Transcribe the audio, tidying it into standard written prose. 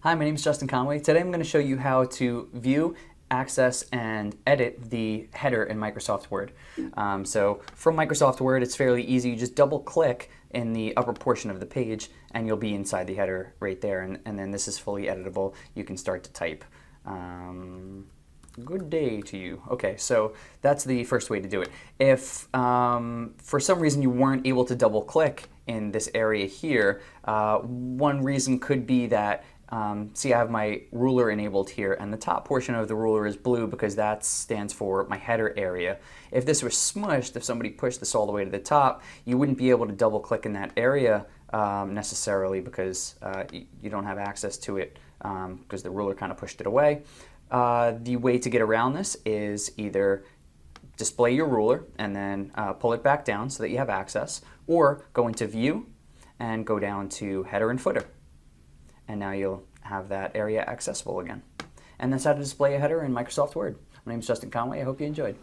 Hi, my name is Justin Conway. Today I'm going to show you how to view, access, and edit the header in Microsoft Word. So from Microsoft Word, it's fairly easy. You just double click in the upper portion of the page and you'll be inside the header right there. And then this is fully editable. You can start to type. Good day to you. Okay, so that's the first way to do it. If for some reason you weren't able to double click in this area here, one reason could be that see, I have my ruler enabled here, and the top portion of the ruler is blue because that stands for my header area. If this was smushed, if somebody pushed this all the way to the top, you wouldn't be able to double click in that area necessarily because you don't have access to it because the ruler kind of pushed it away. The way to get around this is either display your ruler and then pull it back down so that you have access, or go into View and go down to Header and Footer. And now you'll have that area accessible again. And that's how to display a header in Microsoft Word. My name is Justin Conway. I hope you enjoyed.